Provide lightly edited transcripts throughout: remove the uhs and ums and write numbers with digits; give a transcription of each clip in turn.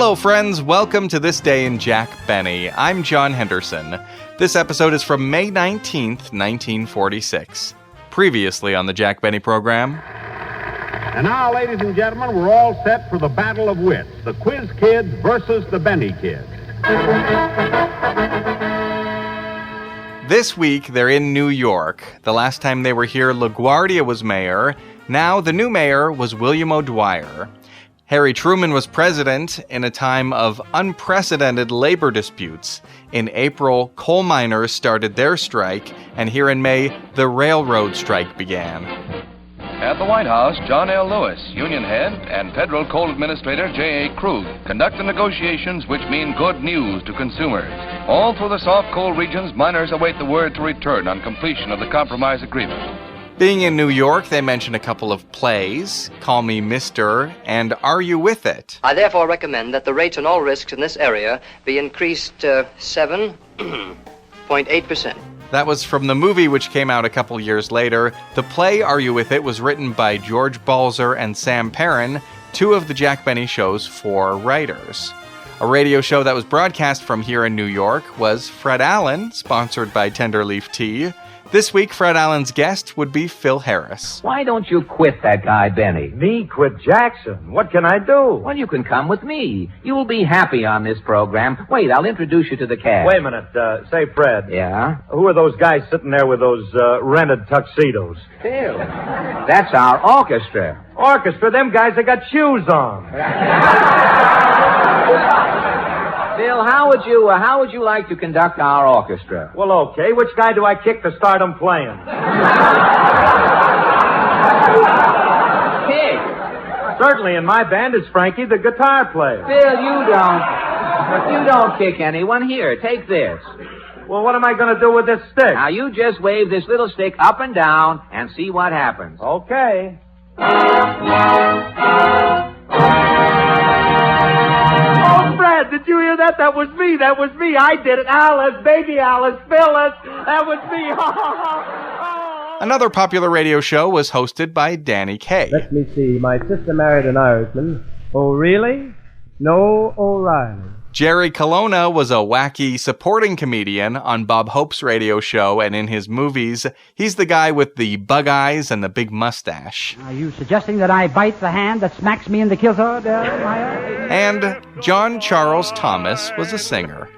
Hello, friends. Welcome to This Day in Jack Benny. I'm John Henderson. This episode is from May 19th, 1946. Previously on the Jack Benny program. And now, ladies and gentlemen, we're all set for the battle of wits. The Quiz Kids versus the Benny Kids. This week, they're in New York. The last time they were here, LaGuardia was mayor. Now, the new mayor was William O'Dwyer. Harry Truman was president in a time of unprecedented labor disputes. In April, coal miners started their strike, and here in May, the railroad strike began. At the White House, John L. Lewis, union head, and federal coal administrator J.A. Krug conduct the negotiations which mean good news to consumers. All through the soft coal regions, miners await the word to return on completion of the compromise agreement. Being in New York, they mention a couple of plays, Call Me Mister, and Are You With It? I therefore recommend that the rates on all risks in this area be increased 7.8%. That was from the movie, which came out a couple years later. The play Are You With It was written by George Balzer and Sam Perrin, two of the Jack Benny Show's four writers. A radio show that was broadcast from here in New York was Fred Allen, sponsored by Tenderleaf Tea. This week, Fred Allen's guest would be Phil Harris. Why don't you quit that guy, Benny? Me quit Jackson? What can I do? Well, you can come with me. You will be happy on this program. Wait, I'll introduce you to the cast. Wait a minute. Say, Fred. Yeah? Who are those guys sitting there with those rented tuxedos? Phil. That's our orchestra. Orchestra? Them guys have got shoes on. Phil, how would you like to conduct our orchestra? Well, okay. Which guy do I kick to start them playing? Kick. Certainly, in my band, it's Frankie, the guitar player. Phil, you don't kick anyone. Here, take this. Well, what am I going to do with this stick? Now, you just wave this little stick up and down and see what happens. Okay. Did you hear that? That was me. I did it. Alice, baby Alice, Phyllis. That was me. Another popular radio show was hosted by Danny Kaye. Let me see. My sister married an Irishman. Oh, really? No, O'Reilly. Jerry Colona was a wacky supporting comedian on Bob Hope's radio show, and in his movies, he's the guy with the bug eyes and the big mustache. Are you suggesting that I bite the hand that smacks me in the kilter, Meyer? And John Charles Thomas was a singer.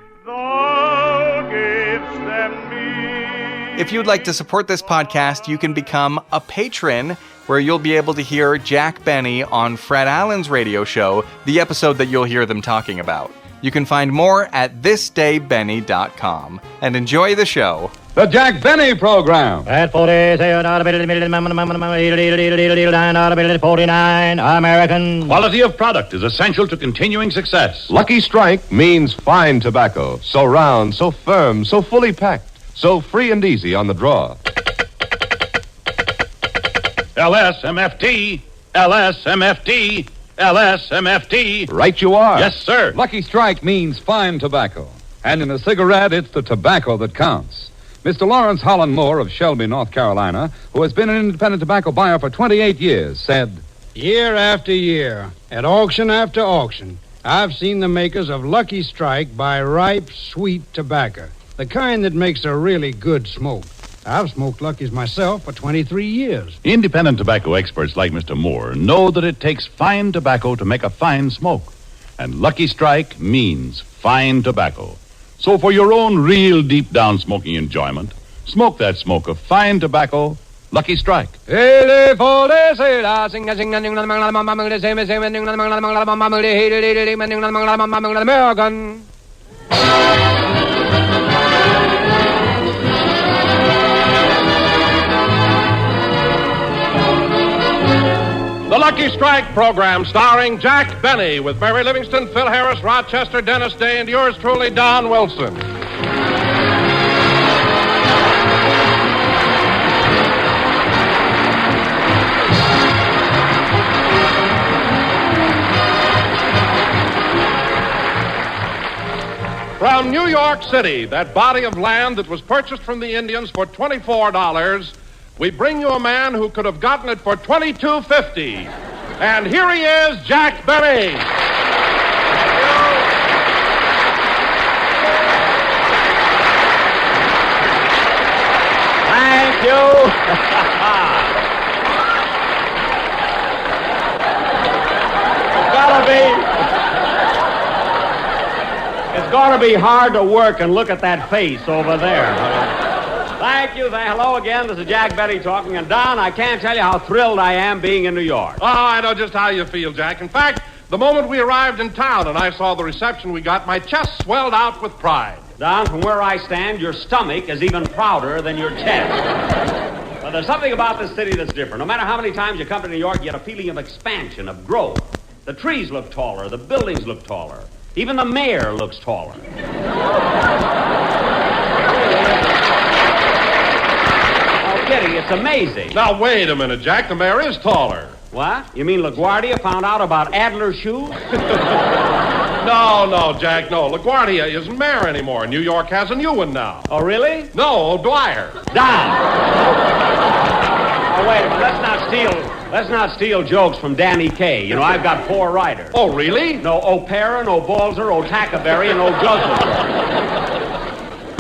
If you'd like to support this podcast, you can become a patron, where you'll be able to hear Jack Benny on Fred Allen's radio show, the episode that you'll hear them talking about. You can find more at thisdaybenny.com. And enjoy the show. The Jack Benny Program. At 49 American. Quality of product is essential to continuing success. Lucky Strike means fine tobacco. So round, so firm, so fully packed, so free and easy on the draw. LSMFT, LSMFT, LSMFT. Right you are. Yes, sir. Lucky Strike means fine tobacco. And in a cigarette, it's the tobacco that counts. Mr. Lawrence Holland Moore of Shelby, North Carolina, who has been an independent tobacco buyer for 28 years, said, year after year, at auction after auction, I've seen the makers of Lucky Strike buy ripe, sweet tobacco, the kind that makes a really good smoke. I've smoked Lucky's myself for 23 years. Independent tobacco experts like Mr. Moore know that it takes fine tobacco to make a fine smoke. And Lucky Strike means fine tobacco. So for your own real deep-down smoking enjoyment, smoke that smoke of fine tobacco, Lucky Strike. American. The Lucky Strike program starring Jack Benny with Mary Livingston, Phil Harris, Rochester, Dennis Day, and yours truly, Don Wilson. From New York City, that body of land that was purchased from the Indians for $24, we bring you a man who could have gotten it for $22.50. And here he is, Jack Benny. ought to be hard to work and look at that face over there. Thank you. Hello again. This is Jack Benny talking. And, Don, I can't tell you how thrilled I am being in New York. Oh, I know just how you feel, Jack. In fact, the moment we arrived in town and I saw the reception we got, my chest swelled out with pride. Don, from where I stand, your stomach is even prouder than your chest. But there's something about this city that's different. No matter how many times you come to New York, you get a feeling of expansion, of growth. The trees look taller. The buildings look taller. Even the mayor looks taller. Oh, kidding. It's amazing. Now, wait a minute, Jack. The mayor is taller. What? You mean LaGuardia found out about Adler shoes? No, Jack, no. LaGuardia isn't mayor anymore. New York has a new one now. Oh, really? No, O'Dwyer. Don! Oh, wait a minute. Let's not steal jokes from Danny Kaye. You know, I've got 4 writers. Oh, really? No O'Para, no Balzer, O'Tackaberry, and O'Guzzler.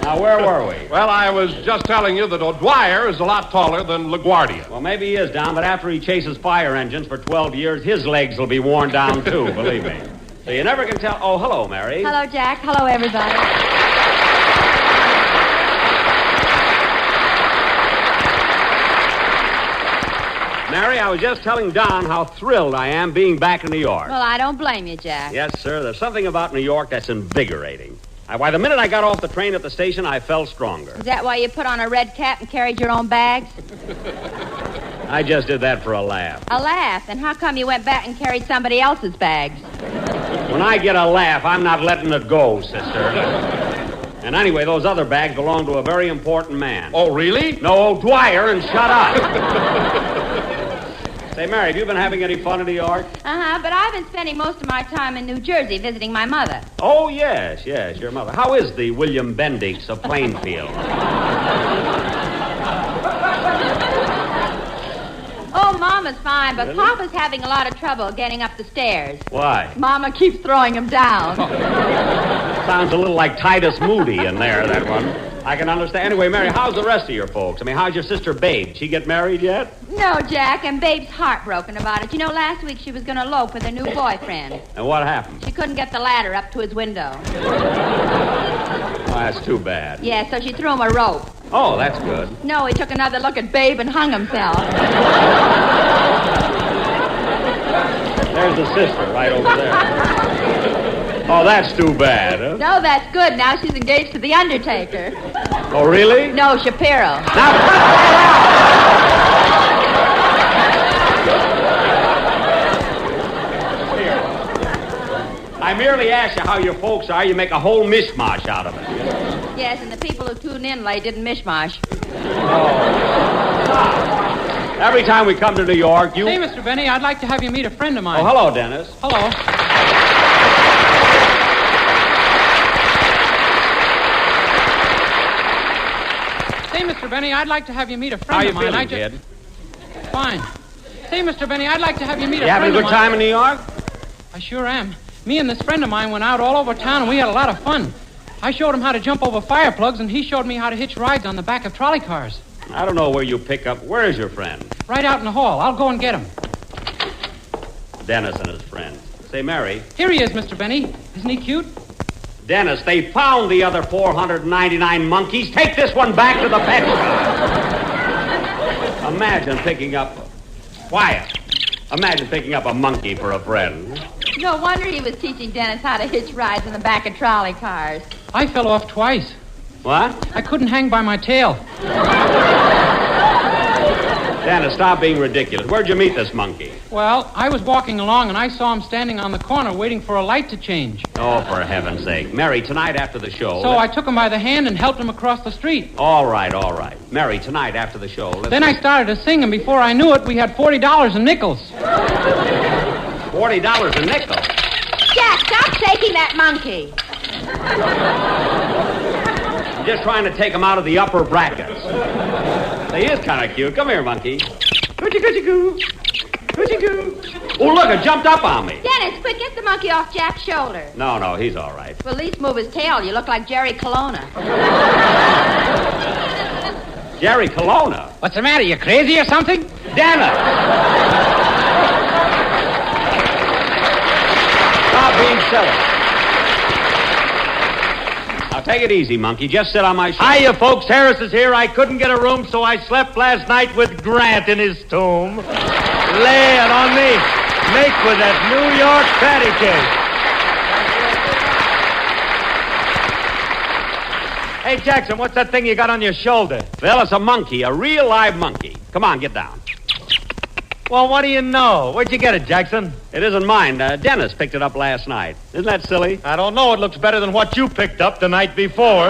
Now, where were we? Well, I was just telling you that O'Dwyer is a lot taller than LaGuardia. Well, maybe he is, Don, but after he chases fire engines for 12 years, his legs will be worn down, too, believe me. So you never can tell. Oh, hello, Mary. Hello, Jack. Hello, everybody. Mary, I was just telling Don how thrilled I am being back in New York. Well, I don't blame you, Jack. Yes, sir. There's something about New York that's invigorating. Why, the minute I got off the train at the station, I felt stronger. Is that why you put on a red cap and carried your own bags? I just did that for a laugh. A laugh? And how come you went back and carried somebody else's bags? When I get a laugh, I'm not letting it go, sister. And anyway, those other bags belong to a very important man. Oh, really? No, O'Dwyer, and shut up. Say, Mary, have you been having any fun in New York? But I've been spending most of my time in New Jersey visiting my mother. Oh, yes, your mother. How is the William Bendix of Plainfield? Oh, Mama's fine, but really? Papa's having a lot of trouble getting up the stairs. Why? Mama keeps throwing him down. Sounds a little like Titus Moody in there, that one. I can understand. Anyway, Mary, how's the rest of your folks? I mean, how's your sister Babe? Did she get married yet? No, Jack, and Babe's heartbroken about it. You know, last week she was going to elope with her new boyfriend. And what happened? She couldn't get the ladder up to his window. Oh, that's too bad. Yeah, so she threw him a rope. Oh, that's good. No, he took another look at Babe and hung himself. There's the sister right over there. Oh, that's too bad, huh? No, that's good. Now she's engaged to the undertaker. Oh, really? No, Shapiro. Now, I merely asked you how your folks are. You make a whole mishmash out of it. Yes, and the people who tune in late didn't mishmash. Oh. Every time we come to New York, you... Hey, Mr. Benny, I'd like to have you meet a friend of mine. Oh, hello, Dennis. Hello. Say, Mr. Benny, I'd like to have you meet a friend of mine. How you feeling, kid? Fine. Say, Mr. Benny, I'd like to have you meet a friend of mine. You having a good time in New York? I sure am. Me and this friend of mine went out all over town, and we had a lot of fun. I showed him how to jump over fire plugs, and he showed me how to hitch rides on the back of trolley cars. I don't know where you pick up... Where is your friend? Right out in the hall. I'll go and get him. Dennis and his friend. Say, Mary. Here he is, Mr. Benny. Isn't he cute? Dennis, they found the other 499 monkeys. Take this one back to the pet shop. Imagine picking up... Quiet. Imagine picking up a monkey for a friend. No wonder he was teaching Dennis how to hitch rides in the back of trolley cars. I fell off twice. What? I couldn't hang by my tail. Dennis, stop being ridiculous. Where'd you meet this monkey? Well, I was walking along, and I saw him standing on the corner waiting for a light to change. Oh, for heaven's sake. Mary, tonight after the show... So I took him by the hand and helped him across the street. All right. Mary, tonight after the show... Then I started to sing, and before I knew it, we had $40 in nickels. $40 a nickel? Jack, stop taking that monkey. I'm just trying to take him out of the upper brackets. He is kind of cute. Come here, monkey. Coochie-coochie-coo. Coochie-coo. Oh, look, it jumped up on me. Dennis, quick, get the monkey off Jack's shoulder. No, he's all right. Well, at least move his tail. You look like Jerry Colona. Jerry Colona? What's the matter? You crazy or something? Dennis! Stop being silly. Take it easy, monkey. Just sit on my shoulder. Hiya, folks. Harris is here. I couldn't get a room, so I slept last night with Grant in his tomb. Lay it on me. Make with that New York patty cake. Hey, Jackson, what's that thing you got on your shoulder? Well, it's a monkey, a real live monkey. Come on, get down. Well, what do you know? Where'd you get it, Jackson? It isn't mine. Dennis picked it up last night. Isn't that silly? I don't know. It looks better than what you picked up the night before.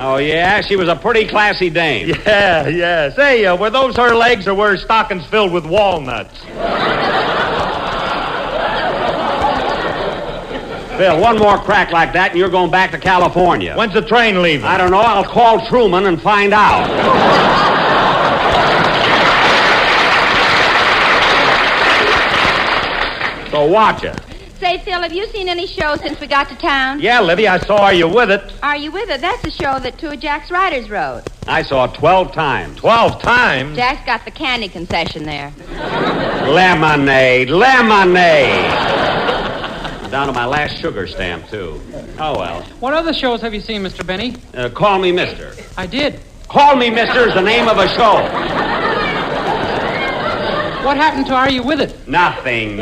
Oh, yeah? She was a pretty classy dame. Yeah. Say, were those her legs or were her stockings filled with walnuts? Phil, one more crack like that and you're going back to California. When's the train leaving? I don't know. I'll call Truman and find out. So watch it. Say, Phil, have you seen any shows since we got to town? Yeah, Livy, I saw Are You With It? Are You With It? That's the show that two of Jack's writers wrote. I saw it 12 times. 12 times? Jack's got the candy concession there. Lemonade. Down to my last sugar stamp, too. Oh, well. What other shows have you seen, Mr. Benny? Call Me Mister. I did. Call Me Mister is the name of a show. What happened to Are You With It? Nothing.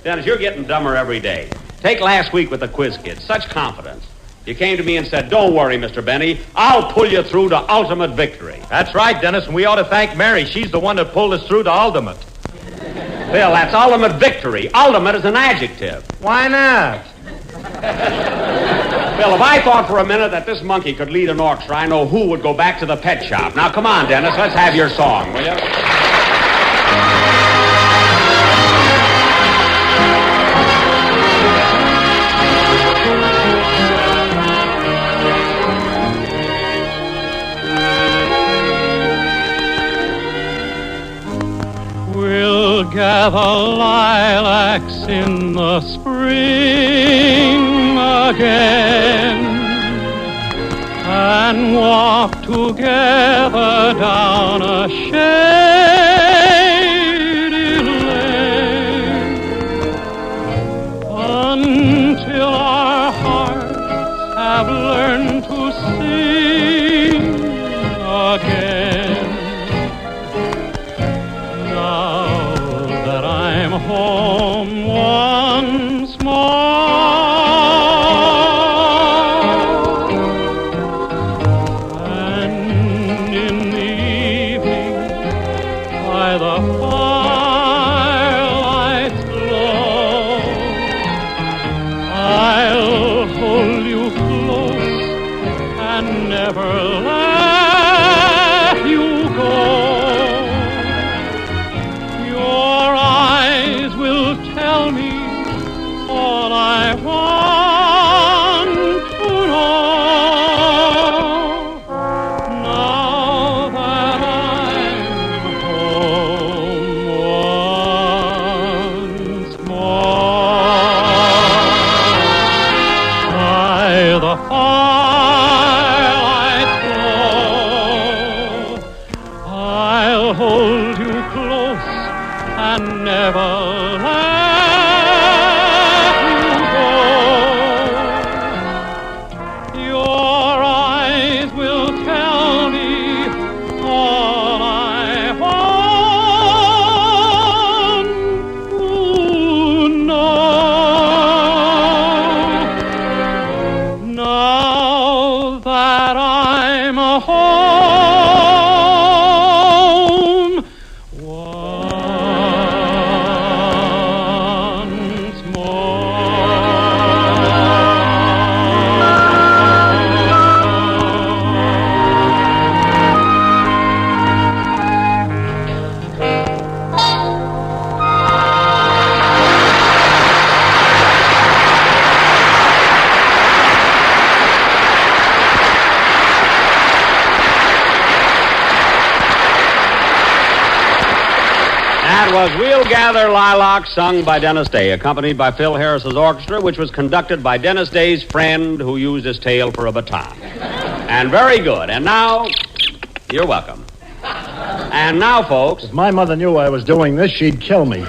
Dennis, you're getting dumber every day. Take last week with the quiz kids. Such confidence. You came to me and said, don't worry, Mr. Benny. I'll pull you through to ultimate victory. That's right, Dennis, and we ought to thank Mary. She's the one that pulled us through to ultimate. Phil, that's ultimate victory. Ultimate is an adjective. Why not? Phil, if I thought for a minute that this monkey could lead an orchestra, I know who would go back to the pet shop. Now, come on, Dennis, let's have your song, will you? We'll gather lilacs in the spring again and walk together down a shady lane until our hearts have learned to sing again. Home once more, and in the evening by the firelight's glow, I'll hold you close and never let you go. Tell me all I want to know. Now that I'm home once more, by the firelight's glow, I'll hold you close and never We'll Gather Lilacs, sung by Dennis Day, accompanied by Phil Harris's orchestra, which was conducted by Dennis Day's friend who used his tail for a baton. And very good. And now, you're welcome. And now, folks... If my mother knew I was doing this, she'd kill me.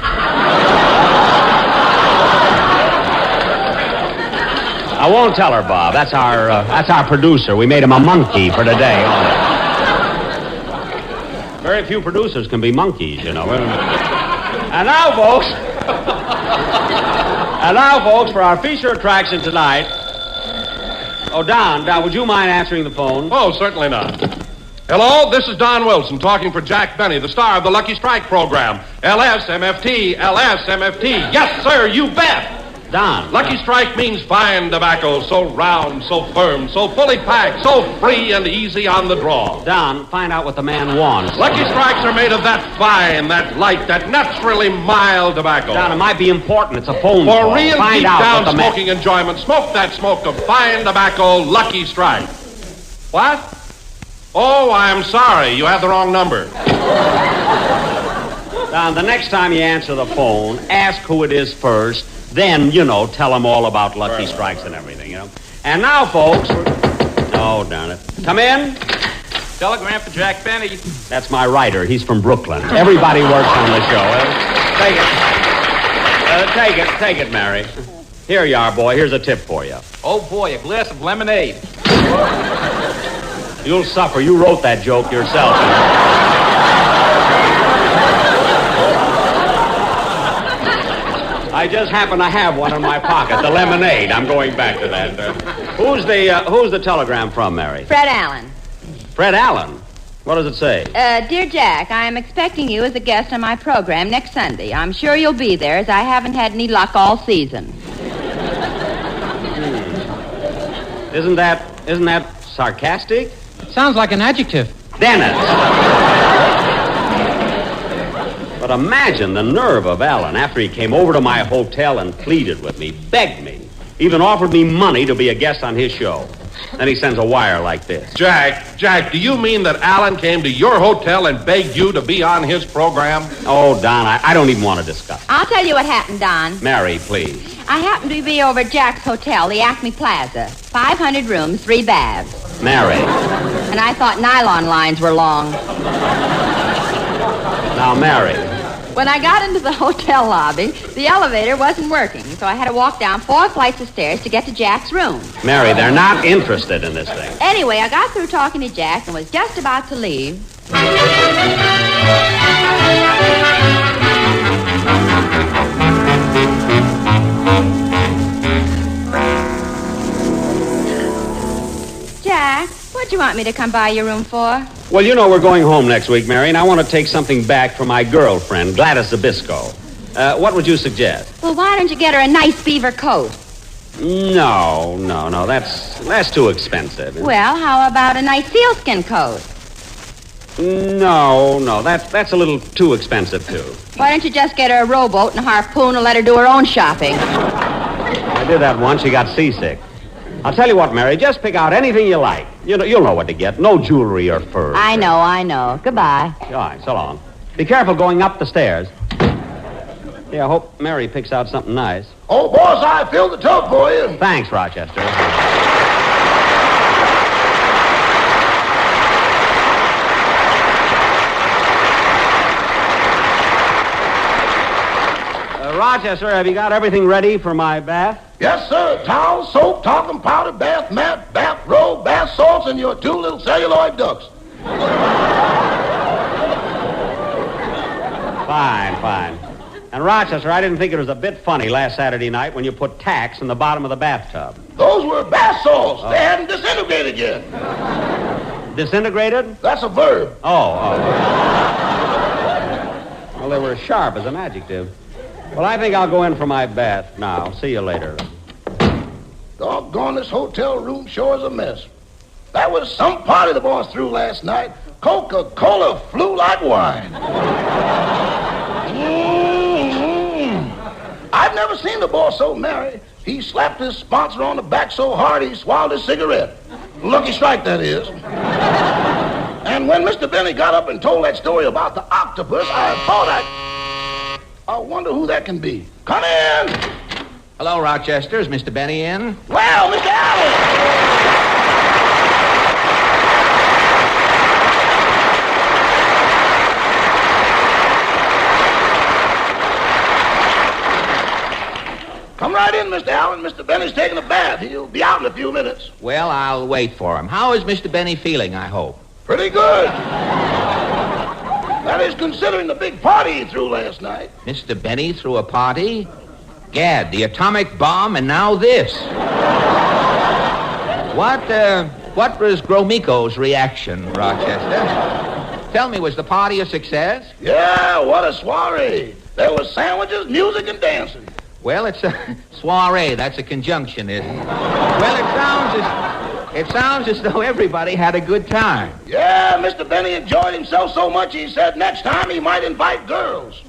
I won't tell her, Bob. That's our producer. We made him a monkey for today. Very few producers can be monkeys, you know. And now, folks, for our feature attraction tonight. Oh, Don, would you mind answering the phone? Oh, certainly not. Hello, this is Don Wilson talking for Jack Benny, the star of the Lucky Strike program. LSMFT, LSMFT. Yes, sir, you bet. Don. Lucky Strike means fine tobacco, so round, so firm, so fully packed, so free and easy on the draw. Don, find out what the man wants. Lucky Strikes are made of that fine, that light, that naturally mild tobacco. Don, it might be important. It's a phone call. For real Find deep out down what the smoking enjoyment, smoke that smoke of fine tobacco, Lucky Strike. What? Oh, I'm sorry. You had the wrong number. Don, the next time you answer the phone, ask who it is first. Then, tell them all about Lucky Strikes and everything, And now, folks, oh, darn it. Come in. Telegram for Jack Benny. That's my writer. He's from Brooklyn. Everybody works on the show. Take it, Mary. Here you are, boy. Here's a tip for you. Oh, boy, a glass of lemonade. You'll suffer. You wrote that joke yourself. I just happen to have one in my pocket, the lemonade. I'm going back to that. Who's the telegram from, Mary? Fred Allen. Fred Allen? What does it say? Dear Jack, I am expecting you as a guest on my program next Sunday. I'm sure you'll be there, as I haven't had any luck all season. Isn't that sarcastic? It sounds like an adjective. Dennis! But imagine the nerve of Allen after he came over to my hotel and pleaded with me, begged me, even offered me money to be a guest on his show. Then he sends a wire like this. Jack, do you mean that Allen came to your hotel and begged you to be on his program? Oh, Don, I don't even want to discuss. I'll tell you what happened, Don. Mary, please. I happened to be over at Jack's hotel, the Acme Plaza. 500 rooms, 3 baths. Mary. And I thought nylon lines were long. Now, Mary. When I got into the hotel lobby, the elevator wasn't working, so I had to walk down 4 flights of stairs to get to Jack's room. Mary, they're not interested in this thing. Anyway, I got through talking to Jack and was just about to leave. Jack, what'd you want me to come by your room for? Well, we're going home next week, Mary, and I want to take something back for my girlfriend, Gladys Zabisco. What would you suggest? Well, why don't you get her a nice beaver coat? No. That's too expensive. Well, how about a nice sealskin coat? No, that's a little too expensive, too. Why don't you just get her a rowboat and a harpoon and let her do her own shopping? I did that once. She got seasick. I'll tell you what, Mary, just pick out anything you like. You'll know what to get. No jewelry or furs. I know. Goodbye. All right, so long. Be careful going up the stairs. Yeah, I hope Mary picks out something nice. Oh, boss, I filled the tub for you. Thanks, Rochester. Rochester, have you got everything ready for my bath? Yes, sir. Towel, soap, talcum powder, bath mat, bath robe, bath salts, and your 2 little celluloid ducks. Fine. And Rochester, I didn't think it was a bit funny last Saturday night when you put tacks in the bottom of the bathtub. Those were bath salts. They hadn't disintegrated yet. Disintegrated? That's a verb. Oh. Well, they were sharp as an adjective. Well, I think I'll go in for my bath now. See you later. Doggone, this hotel room sure is a mess. That was some party the boss threw last night. Coca-Cola flew like wine. I've never seen the boss so merry. He slapped his sponsor on the back so hard he swallowed his cigarette. Lucky Strike, that is. And when Mr. Benny got up and told that story about the octopus, I thought I wonder who that can be. Come in. Hello, Rochester. Is Mr. Benny in? Well, Mr. Allen. Come right in, Mr. Allen. Mr. Benny's taking a bath. He'll be out in a few minutes. Well, I'll wait for him. How is Mr. Benny feeling, I hope? Pretty good. That is considering the big party he threw last night. Mr. Benny threw a party? Gad, the atomic bomb, and now this. What was Gromiko's reaction, Rochester? Tell me, was the party a success? Yeah, what a soiree. There was sandwiches, music, and dancing. Well, it's a soiree. That's a conjunction, isn't it? Well, it sounds as though everybody had a good time. Yeah, Mr. Benny enjoyed himself so much he said next time he might invite girls.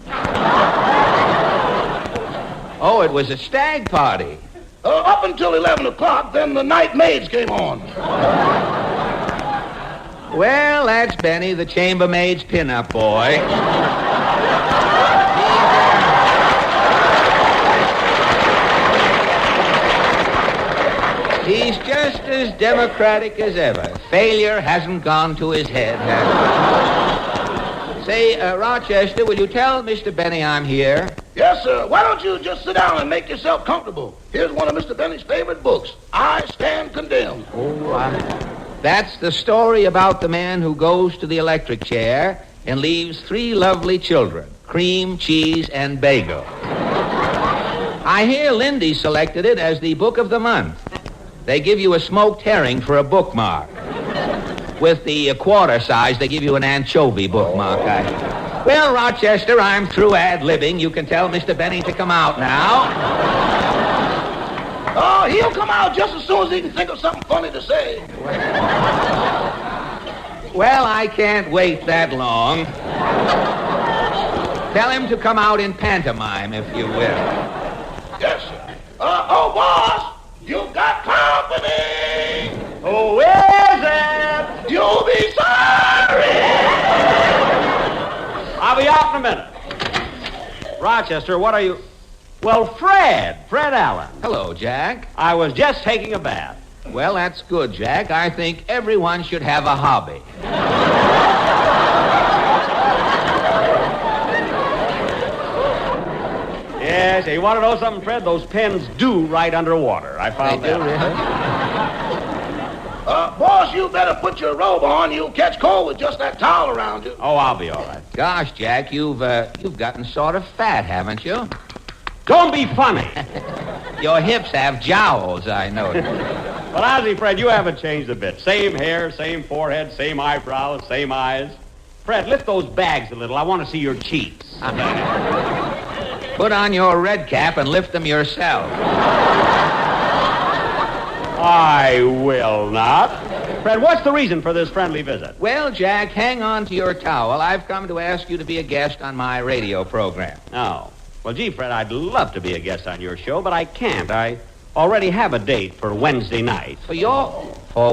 Oh, it was a stag party. Up until 11 o'clock, then the night maids came on. Well, that's Benny, the chambermaid's pin-up boy. He's just as democratic as ever. Failure hasn't gone to his head, has it? Say, Rochester, will you tell Mr. Benny I'm here? Yes, sir. Why don't you just sit down and make yourself comfortable? Here's one of Mr. Benny's favorite books, I Stand Condemned. That's the story about the man who goes to the electric chair and leaves 3 lovely children, cream, cheese, and bagel. I hear Lindy selected it as the book of the month. They give you a smoked herring for a bookmark. With the quarter size, they give you an anchovy bookmark. Well, Rochester, I'm through ad-libbing. You can tell Mr. Benny to come out now. Oh, he'll come out just as soon as he can think of something funny to say. Well, I can't wait that long. Tell him to come out in pantomime, if you will. Yes, sir. Oh, boss, you've got company. Who is it? You'll be sorry. I'll be out in a minute. Rochester, what are you... Well, Fred Allen. Hello, Jack. I was just taking a bath. Well, that's good, Jack. I think everyone should have a hobby. Yes, you want to know something, Fred? Those pens do write underwater. I found They do, that. really? Boss, you better put your robe on. You'll catch cold with just that towel around you. Oh, I'll be all right. Gosh, Jack, you've gotten sort of fat, haven't you? Don't be funny. Your hips have jowls, I noticed. But honestly, Fred, you haven't changed a bit. Same hair, same forehead, same eyebrows, same eyes. Fred, lift those bags a little. I want to see your cheeks. Put on your red cap and lift them yourself. I will not. Fred, what's the reason for this friendly visit? Well, Jack, hang on to your towel. I've come to ask you to be a guest on my radio program. Oh. Well, gee, Fred, I'd love to be a guest on your show, but I can't. I already have a date for Wednesday night. For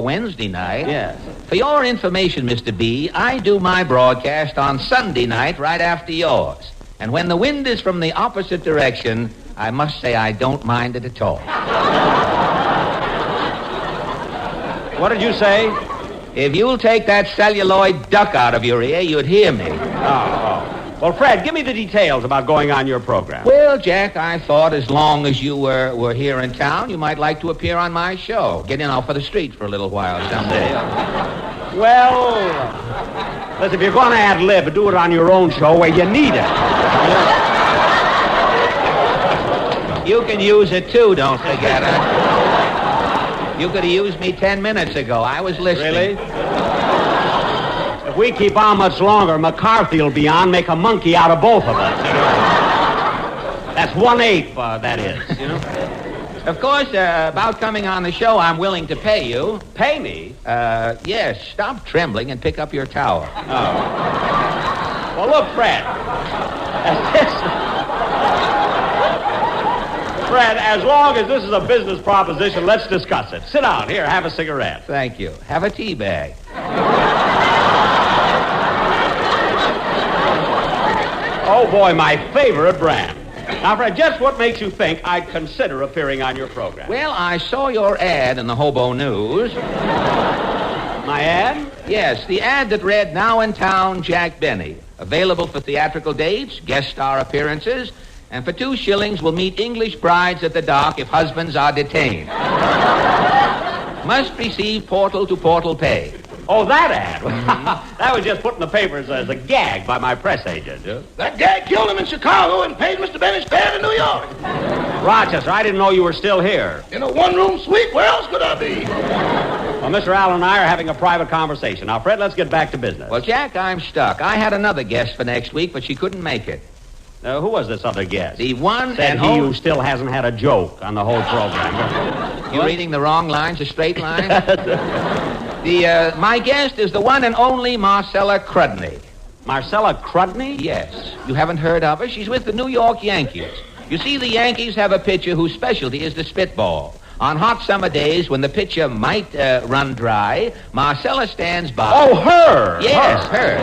Wednesday night? Yes. For your information, Mr. B, I do my broadcast on Sunday night right after yours. And when the wind is from the opposite direction, I must say I don't mind it at all. What did you say? If you'll take that celluloid duck out of your ear, you'd hear me. Oh. Well, Fred, give me the details about going on your program. Well, Jack, I thought as long as you were here in town, you might like to appear on my show. Get in off of the street for a little while someday. Well, listen, if you're going to ad-lib, do it on your own show where you need it. You can use it, too, don't forget it. You could have used me 10 minutes ago. I was listening. Really? If we keep on much longer, McCarthy will be on, make a monkey out of both of us. That's 1/8, that is, you know. Of course, about coming on the show, I'm willing to pay you. Pay me? Yes, stop trembling and pick up your towel. Oh. Well, look, Fred. Fred, as long as this is a business proposition, let's discuss it. Sit down. Here, have a cigarette. Thank you. Have a tea bag. Oh, boy, my favorite brand. Now, Fred, just what makes you think I'd consider appearing on your program? Well, I saw your ad in the Hobo News. My ad? Yes, the ad that read, "Now in town, Jack Benny. Available for theatrical dates, guest star appearances, And for 2 shillings, we'll meet English brides at the dock if husbands are detained. Must receive portal-to-portal pay. Oh, that ad? That was just put in the papers as a gag by my press agent. That gag killed him in Chicago and paid Mr. Benny's fare to New York. Rochester, I didn't know you were still here. In a one-room suite, where else could I be? Well, Mr. Allen and I are having a private conversation. Now, Fred, let's get back to business. Well, Jack, I'm stuck. I had another guest for next week, but she couldn't make it. Who was this other guest? The one Said and he only... who still hasn't had a joke on the whole program. You're reading the wrong lines, a straight line? My guest is the one and only Marcella Crudney. Marcella Crudney? Yes. You haven't heard of her? She's with the New York Yankees. You see, the Yankees have a pitcher whose specialty is the spitball. On hot summer days when the pitcher might run dry, Marcella stands by. Oh, her! Yes, her.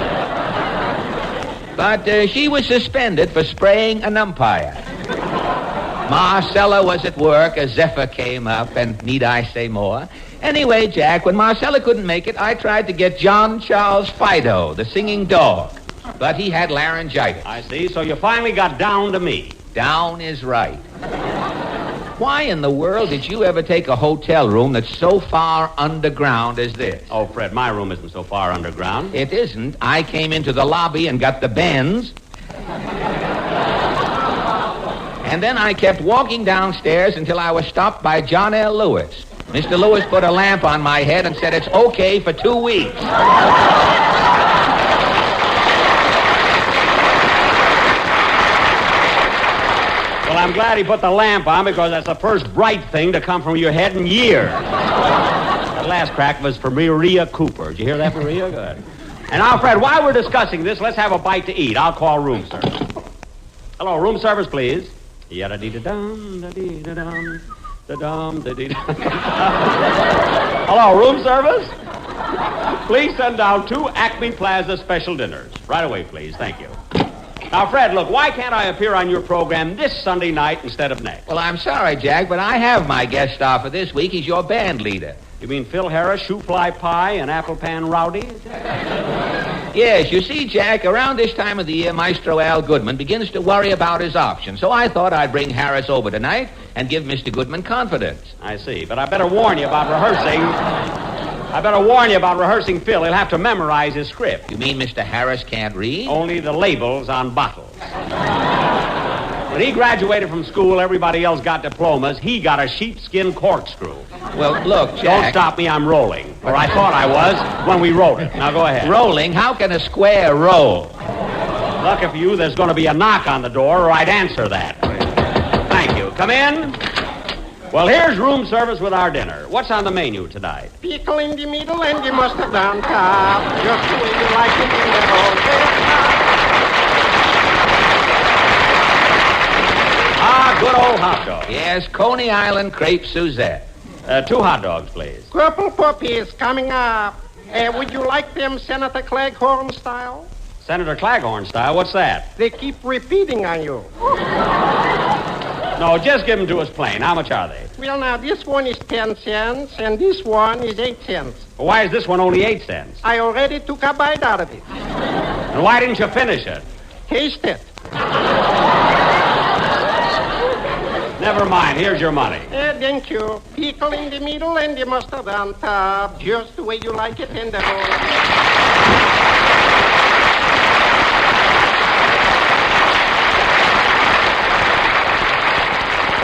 But she was suspended for spraying an umpire. Marcella was at work, a zephyr came up, and need I say more? Anyway, Jack, when Marcella couldn't make it, I tried to get John Charles Fido, the singing dog. But he had laryngitis. I see, so you finally got down to me. Down is right. Why in the world did you ever take a hotel room that's so far underground as this? Oh, Fred, my room isn't so far underground. It isn't. I came into the lobby and got the bends. And then I kept walking downstairs until I was stopped by John L. Lewis. Mr. Lewis put a lamp on my head and said it's okay for 2 weeks. Well, I'm glad he put the lamp on because that's the first bright thing to come from your head in years. That last crack was for Maria Cooper. Did you hear that, Maria? Good. And now, Fred, while we're discussing this, let's have a bite to eat. I'll call room service. Hello, room service, please. Yada-dee-da-dum, da-dee-da-dum, da-dum, da-dee-da-dum. Hello, room service? Please send down 2 Acme Plaza special dinners. Right away, please. Thank you. Now, Fred, look, why can't I appear on your program this Sunday night instead of next? Well, I'm sorry, Jack, but I have my guest star for this week. He's your band leader. You mean Phil Harris, Shoe Fly Pie, and Apple Pan Rowdy? Yes, you see, Jack, around this time of the year, Maestro Al Goodman begins to worry about his options. So I thought I'd bring Harris over tonight and give Mr. Goodman confidence. I see, but I better warn you about rehearsing. Phil. He'll have to memorize his script. You mean Mr. Harris can't read? Only the labels on bottles. When he graduated from school, everybody else got diplomas. He got a sheepskin corkscrew. Well, look, Jack... Don't stop me, I'm rolling. Or I thought I was when we wrote it. Now, go ahead. Rolling? How can a square roll? Lucky for you, there's going to be a knock on the door, or I'd answer that. Thank you. Come in. Well, here's room service with our dinner. What's on the menu tonight? Pickle in the middle and the mustard on top. Just the way you like it in the whole Good old hot dog. Yes, Coney Island crepe Suzette. 2 hot dogs, please. Purple puppies coming up. Would you like them Senator Claghorn style? Senator Claghorn style? What's that? They keep repeating on you. No, just give them to us plain. How much are they? Well, now, this one is 10 cents, and this one is 8 cents. Well, why is this one only 8 cents? I already took a bite out of it. And why didn't you finish it? Taste it. Never mind. Here's your money. Thank you. Pickle in the middle and the mustard on top. Just the way you like it in the whole...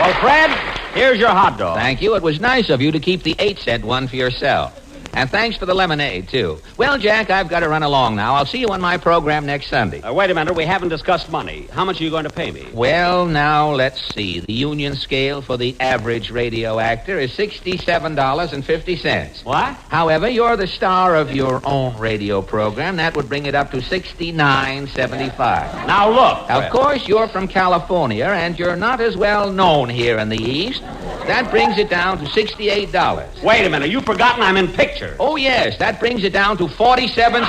Well, Fred, here's your hot dog. Thank you. It was nice of you to keep the 8-cent one for yourself. And thanks for the lemonade, too. Well, Jack, I've got to run along now. I'll see you on my program next Sunday. Wait a minute. We haven't discussed money. How much are you going to pay me? Well, now, let's see. The union scale for the average radio actor is $67.50. What? However, you're the star of your own radio program. That would bring it up to $69.75. Now, look. Of course, you're from California, and you're not as well known here in the East. That brings it down to $68. Wait a minute. You've forgotten I'm in pictures. Oh, yes. That brings it down to $47.60.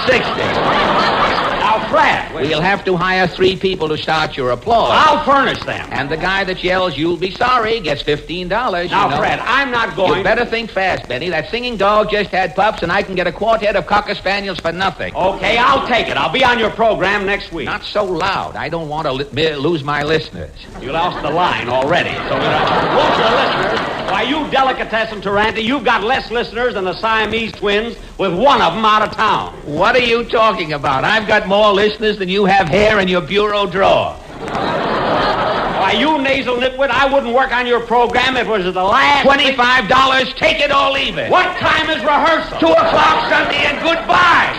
Now, Now, Fred. We'll have to hire 3 people to start your applause. I'll furnish them. And the guy that yells, "You'll be sorry," gets $15. Now, Fred, I'm not going... You better think fast, Benny. That singing dog just had pups, and I can get a quartet of Cocker Spaniels for nothing. Okay, I'll take it. I'll be on your program next week. Not so loud. I don't want to lose my listeners. You lost the line already, so we don't lose your listeners. Why, you delicatessen Taranti, you've got less listeners than the Siamese twins with one of them out of town. What are you talking about? I've got more listeners than you have hair in your bureau drawer. Why, you nasal nitwit, I wouldn't work on your program if it was the last... $25, take it or leave it. What time is rehearsal? 2 o'clock Sunday, and goodbye.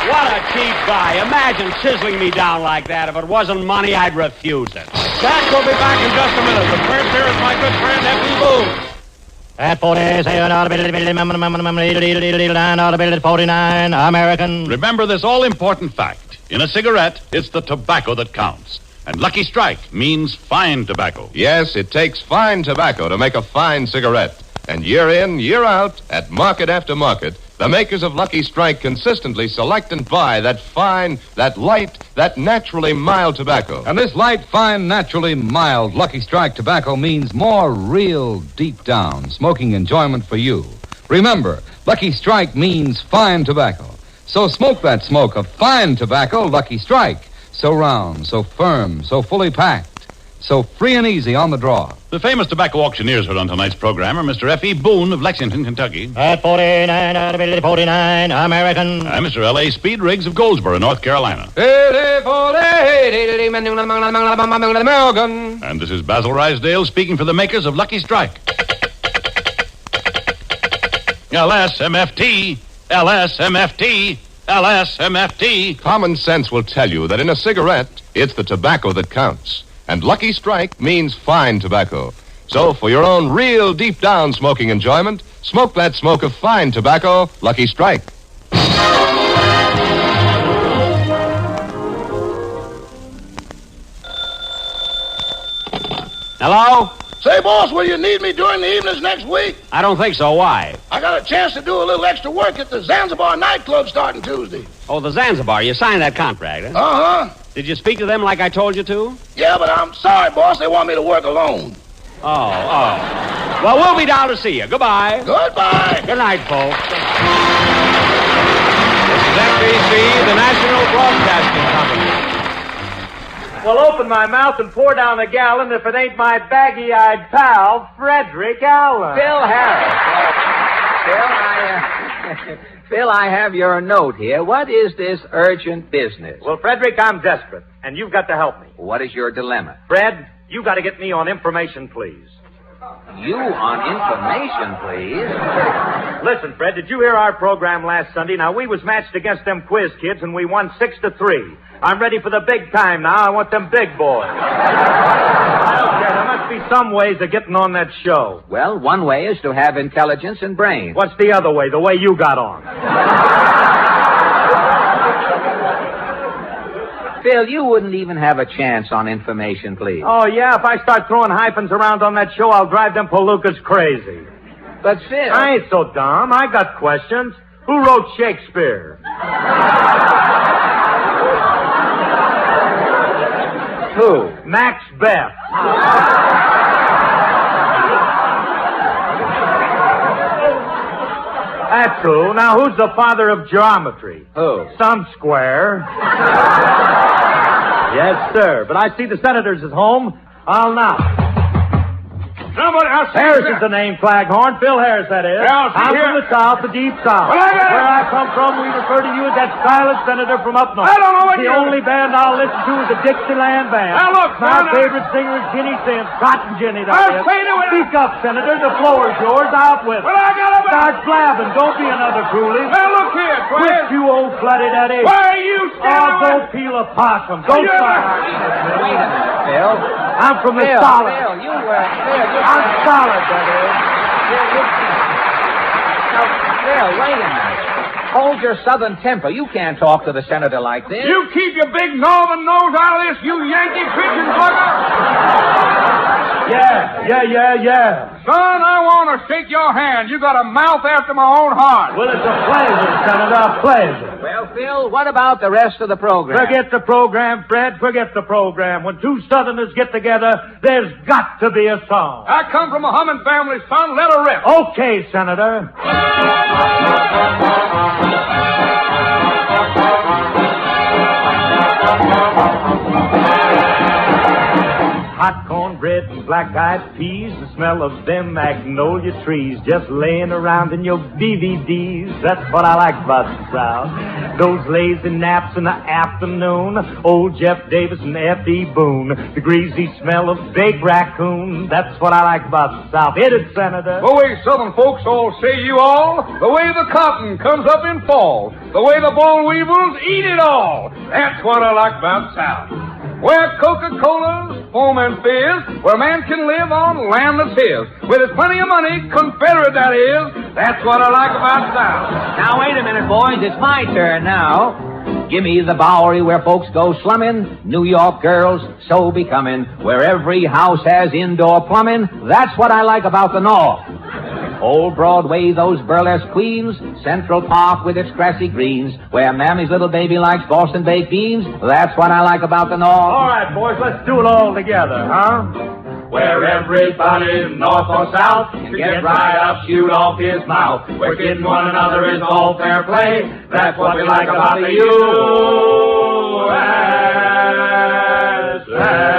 What a cheap guy. Imagine chiseling me down like that. If it wasn't money, I'd refuse it. Jack will be back in just a minute. But first, here is my good friend, F.E. Boone. At 49, American. Remember this all-important fact. In a cigarette, it's the tobacco that counts. And Lucky Strike means fine tobacco. Yes, it takes fine tobacco to make a fine cigarette. And year in, year out, at market after market, the makers of Lucky Strike consistently select and buy that fine, that light, that naturally mild tobacco. And this light, fine, naturally mild Lucky Strike tobacco means more real, deep-down smoking enjoyment for you. Remember, Lucky Strike means fine tobacco. So smoke that smoke of fine tobacco, Lucky Strike. So round, so firm, so fully packed. So free and easy on the draw. The famous tobacco auctioneers heard on tonight's program are Mr. F.E. Boone of Lexington, Kentucky. At 49, American. And Mr. L.A. Speed Riggs of Goldsboro, North Carolina. American. And this is Basil Rysdale speaking for the makers of Lucky Strike. LSMFT, LSMFT, LSMFT. Common sense will tell you that in a cigarette, it's the tobacco that counts. And Lucky Strike means fine tobacco. So for your own real deep-down smoking enjoyment, smoke that smoke of fine tobacco, Lucky Strike. Hello? Say, boss, will you need me during the evenings next week? I don't think so. Why? I got a chance to do a little extra work at the Zanzibar nightclub starting Tuesday. Oh, the Zanzibar. You signed that contract, huh? Uh-huh. Did you speak to them like I told you to? Yeah, but I'm sorry, boss. They want me to work alone. Oh. Well, we'll be down to see you. Goodbye. Goodbye. Good night, folks. This is NBC, the National Broadcasting Company. Well, open my mouth and pour down a gallon if it ain't my baggy-eyed pal, Frederick Allen. Phil Harris. Phil, I have your note here. What is this urgent business? Well, Frederick, I'm desperate, and you've got to help me. What is your dilemma? Fred, you got to get me on information, please. You on information, please? Listen, Fred, did you hear our program last Sunday? Now, we was matched against them quiz kids, and we won 6-3. I'm ready for the big time now. I want them big boys. I don't care. There must be some ways of getting on that show. Well, one way is to have intelligence and brains. What's the other way? The way you got on. Phil, you wouldn't even have a chance on information, please. Oh, yeah? If I start throwing hyphens around on that show, I'll drive them palookas crazy. But, Phil... I ain't so dumb. I got questions. Who wrote Shakespeare? Who? Macbeth. That's who. Now, who's the father of geometry? Who? Some square. Yes, sir. But I see the senators is home. I'll knock. Somebody, I'll see Harris is the name, Flaghorn. Phil Harris, that is. Yeah, I'm from the South, the deep South. Well, Where I come from, we refer to you as that silent senator from up north. I don't know what The only band I'll listen to is the Dixieland Band. Now, look, My son, favorite singer is Ginny Sims, Cotton Ginny, that I'll is. say to it. Speak up, Senator. The floor is yours. Out with it. Well, I got a... Start blabbing. Don't be another Cooley. Now, look here, Quit, Twins. you old flooded that is. Why are you Oh, standing go peel a possum. Go Wait a minute, Phil. I'm from the Phil, solid. Phil, you were... I'm solid, that is. Now, Phil, wait a minute. Hold your southern temper. You can't talk to the senator like this. You keep your big northern nose out of this, you Yankee pigeon bugger! Yeah. Son, I want to shake your hand. You got a mouth after my own heart. Well, it's a pleasure, Senator, a pleasure. Well, Phil, what about the rest of the program? Forget the program, Fred. Forget the program. When two Southerners get together, there's got to be a song. I come from a humming family, son. Let her rip. Okay, Senator. Hot cornbread and black-eyed peas, the smell of them magnolia trees just laying around in your DVDs. That's what I like about the South. Those lazy naps in the afternoon, old Jeff Davis and F.E. Boone, the greasy smell of baked raccoon. That's what I like about the South. Hit it, Senator. The way Southern folks all say you all, the way the cotton comes up in fall, the way the boll weevils eat it all. That's what I like about South. Where Coca-Cola's, foam and fizz, where man can live on land that's his. With his plenty of money, Confederate that is. That's what I like about South. Now, wait a minute, boys. It's my turn now. Give me the Bowery where folks go slumming. New York girls so becoming. Where every house has indoor plumbing. That's what I like about the North. Old Broadway, those burlesque queens. Central Park with its grassy greens. Where Mammy's little baby likes Boston baked beans. That's what I like about the North. All right, boys, let's do it all together, huh? Where everybody, north or south, can get right up, shoot off his mouth. Where kidding one another is all fair play. That's what we like about the USA.